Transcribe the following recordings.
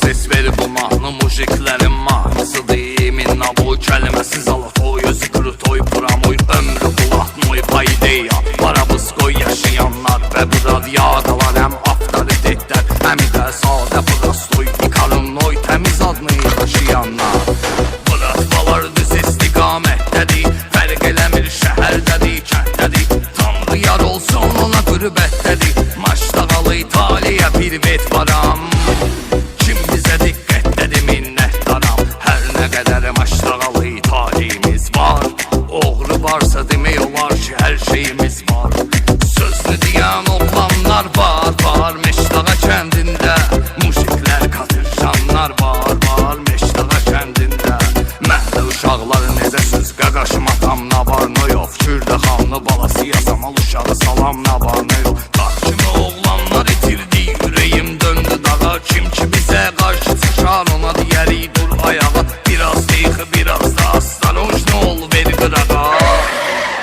ses verib bu mahnı mujiklərin mahnısıdır. Minna bu kəlməsi zalatoy, özü krutoy, pramoy, ömrü bulatmoy, paydeya Parabıskoy yaşayanlar və bu radyadalar həm avtoritetlər, həm də sadə prostoy, ikarınnoy, təmiz adını daşıyanlar. Bıratmalar düz istiqamətdədir, fərq eləmir şəhərdədir, kənddədir, Tanrı yar olsun ona qürbətdədir. Maçdağalı İtaliya privet varam, kim bizə diqqətdədir minnətdaram. Hər nə qədər maçdağalı İtaliyimiz var, oğru varsa demək olar ki hər şeyimiz var. Sözlü deyən oğlanlar var, var Meşdağa kəndində, mujiklər qatırjanlar var, var Meşdağa kəndində. Məhlə uşaqları necə söz qaqaşım atam nə var nə yox, Kürdə xanlı balası yasamal uşağı salam nə var nə yox. Bax kimi oğlanlar itirdi, ürəyim döndü dağa, kim ki bizə qarşı çıxar ona deyərik dur ayağa. Biraz deyxi biraz da astaroj nə ol ver qırağa.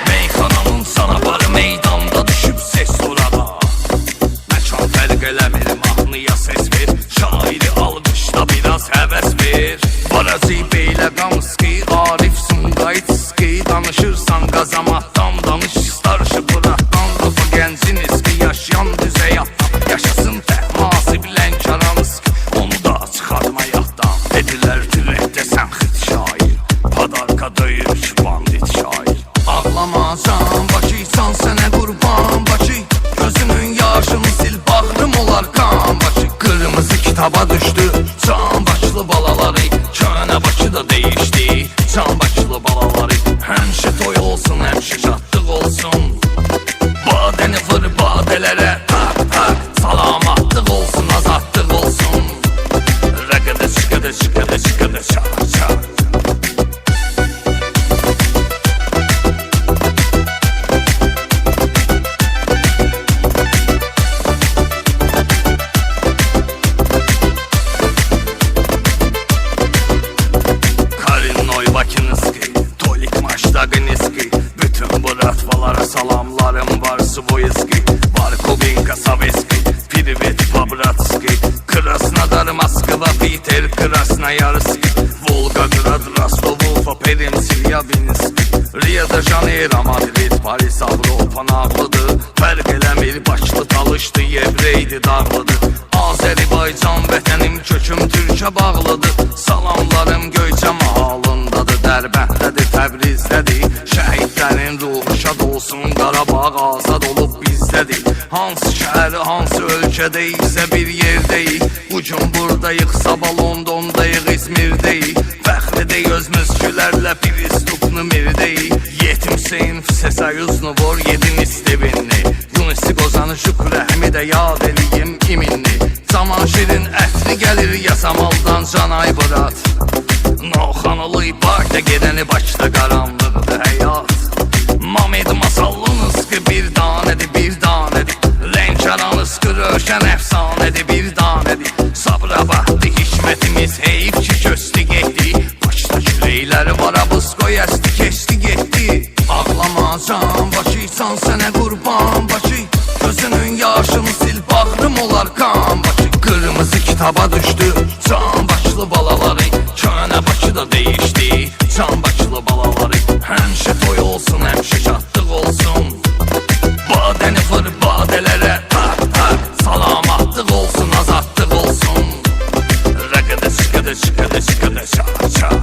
Meyxananın sanabarı meydanda düşüb ses orada, məkan fərq eləmir mahnıya ses ver, şairi alqışda biraz həvəs ver. Varazi beylə qamıski, Arif Sungaytski, danışırsan qazamatdan danış, starşı bırakdan rufu gəncin iski, yaşayan düz həyatdan yaşasın təhmasi bilən karanıski, onu da çıxartma yaddan. Dedilər ki rəhdə sən xit şair, padarka döyür bandit şair. Ağlamazam Bakıysan sənə qurban Bakı, gözünün yaşını sil bağrım olar qan Bakı. Qırmızı kitaba düşdü can Bakılı balaları, könə Bakı da değişdi can Bakılı balaları. Həmişə toy olsun, həmişə şadlıq olsun, badəni vır badələrə tak tak, salamatlıq olsun, azadlıq olsun. Rəqədə çıxədə çıxədə çıxədə çak çak. Bütün bu ratvalara salamlarım var, Svoyski var, Kubinka, Saveski, Privet, Pabratski, Krasnodar, Moskva, Peter, Krasnoyarski, Volgograd, Rostov, Ufa, Perimsil, Yabinski, Rio de Janeiro, Madrid, Paris, Avropa nağlıdır. Fərq eləmir Bakılı talışdı, Yevreydi dağlıdır. Azərbaycan vətənim, köküm Türkə bağlıdır. Salamlarım Göyçə mahalındadır, Dərbəndədir, Təbrizdədir. Şəhidlərin ruhu şad olsun, Qarabağ azad olub bizdədir. Hansı şəhəri, hansı ölkədəyiksə bir yerdəyik, bugün buradayıq, sabah Londondayıq, İzmirdəyik. Fəxridəyik öz müzgülərlə Pristupnu mirdəyik. Yetim Hüseyin Fisesayuznu vor yedin istevinni, Yunisi Qozanı Şükrəhmi də yad eləyim iminni. Zaman şirin ətri gəlir yasamaldan Canay Bırat, Noxanılı İbardə gedəni Bakıda qaranlıqdır həyat. Mamed masallınız ki bir danədir, bir danədir, Lənkəranız ki röşən əfsanədir, bir danədir. Sabra baxdı hikmətimiz, heyif ki köstü getdi, Bakıda küləkləri var, Abıskoy əsti keçdi getdi. Ağlamazam Bakıysan sənə qurban Bakı, gözünün yaşını sil bağrım olar qan Bakı. Qırmızı kitaba düşdü can Bakılı balaları, könə Bakı da değişdi can Bakılı balaları. Həmişə toy olsun, həmişə şadlıq olsun, badəni vır badələrə tak tak, salamatlıq olsun, azadlıq olsun. Rəqədə çıxədə çıxədə çıxədə çak çak.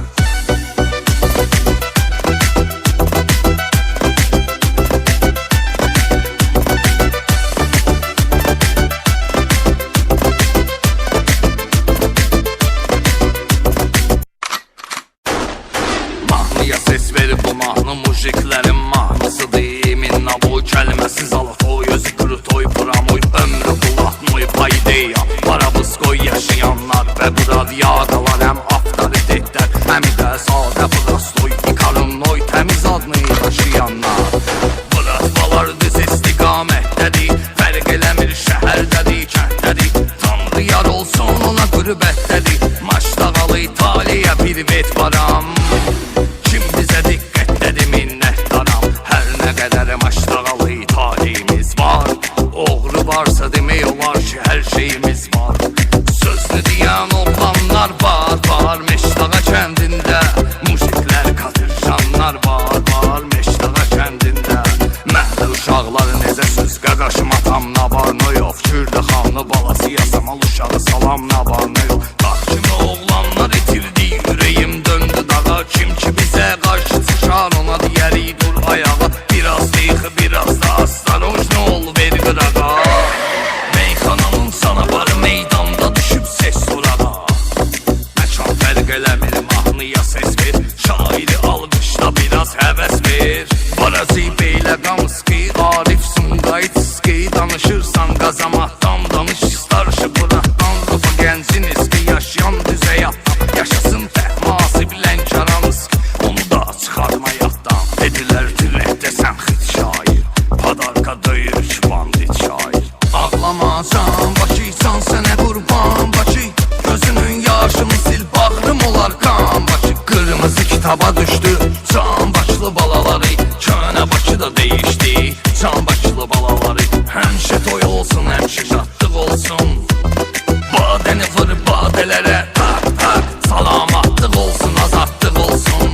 Ses verib bu mahnı mujiklərin mahnısıdır. Minna bu kəlməsi zalatoy, özü krutoy, pramoy, ömrü bulatmoy, paydeya Parabıskoy yaşayanlar və bu radyadalar həm avtoritetlər, həm də sadə prostoy, ikarınnoy, təmiz adını daşıyanlar. Bıratmalar düz istiqamətdədir, fərq eləmir şəhərdədir, kənddədir, Tanrı yar olsun ona qürbətdədir. Maçdağalı İtaliya privet varam, kim bizə diqqətdədir minnətdaram. Hər nə qədər maçdağalı İtaliyimiz var, oğru varsa demək olar ki hər şeyimiz var. Sözlü deyən oğlan salamlar var Meşdağa kəndində. Mujiklər katırjanlar var Meşdağa kəndində. Məhlə uşaqları necəsiz, qaqaşım atam nə var nə yox. Kürdü xanlı balası yasamal uşağı salam nə var nə yox. Bax kimi oğlanlar itirdi, ürəyim döndü dağa. Kim ki bizə qarşı çıxar ona deyərik dur ayağa. Biraz deyxi biraz da astaroj nə ol ver qırağa. Meyxananın sanabarı meydanda düşüb ses surağa. Məkan fərq eləmir, mahnıya ses ver. Şairi alqışla biraz həvəs ver. Barazi beylə qamski, Arif Sumqaytski. Danışırsan qazamatdan danış, starşı bırakdan. Rufa gəncin iski, yaşayan düz həyatdan. Yaşasın təhmasi bilən karanski, onu da çıxarma yaddan. Dedilər türəkdə sən xit şair, padarka döyür ki bandit şair. Ağlamacan Bakıysan sənə qurban Bakı, gözünün yaşını sil bağrım olar qan Bakı. Qırmızı kitaba düşdü can başlı balaları, könə Bakı da değişdi can başlı balaları. Həmişə toy olsun, həmişə şadlıq olsun. Badəni vır badələrə tak tak, salamatlıq olsun, azadlıq olsun.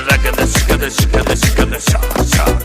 Rəqədə çıxədə çıxədə çıxədə çak çak.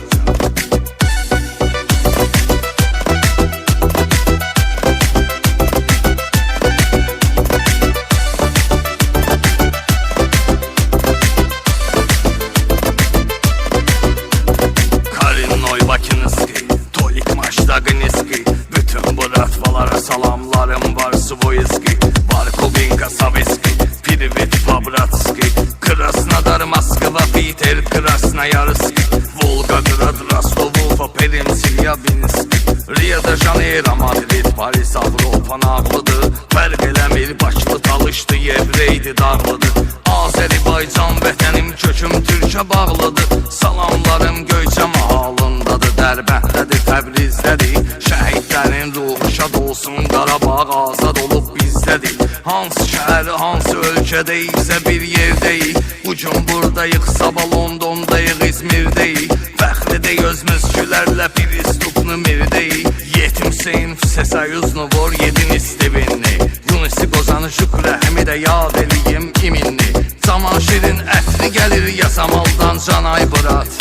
Bütün bu ratvalara salamlarım var. Svoyski, var Kubinka, Saviski, Privit, Pabratski, Krasnodar, Moskva, Peter, Krasnoyarski, Volgograd, Rostov, Ufa, Perimsilyabinski, Rio de Janeiro, Madrid, Paris, Avropa nağlıdır. Fərq eləmir, başlı talışdı, yevreydi dağlıdır. Azərbaycan vətənim, köküm Türkə bağlıdır. Salamlarım Göyçə mahalındadır, Dərbəndədir, Təbrizdədir. Şəhidlərin ruhu şad olsun, Qarabağ azad olub bizdədir. Hansı şəhər, hansı ölkədəyiksə bir yerdəyik. Bugün buradayıq, sabah Londondayıq, İzmirdəyik. Fəxridə gözümüz gülərlə bir istupnu mirdəyik. Yetim Seyin Sesayuznu vor yedin istivinni. Yunisi qozanı şükrə həmi də yad eliyim iminni. Zaman şirin ətri gəlir yasamaldan canay bırat.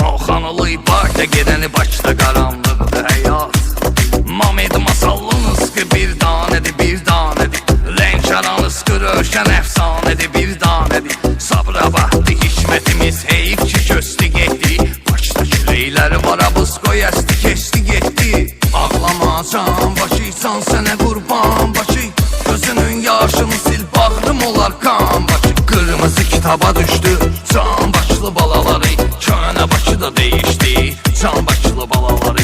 Noxanılı barda gedəni Bakıda qaranlıqdır həyat. Mamed masallınız ki bir danədir, bir danədir. Lənkəranız ki rövşən əfsanədir, bir danədir. Sabra baxdı hikmətimiz, heyif ki köstü getdi. Bakıda küləkləri var, abız qoy əsti keçdi getdi. Ağlamacan Bakıysan sənə qurban Bakı, gözünün yaşını sil bağrım olar qan Bakı. Qırmızı kitaba düşdü can başlı balaları, könə Bakı da değişdi can başlı balaları.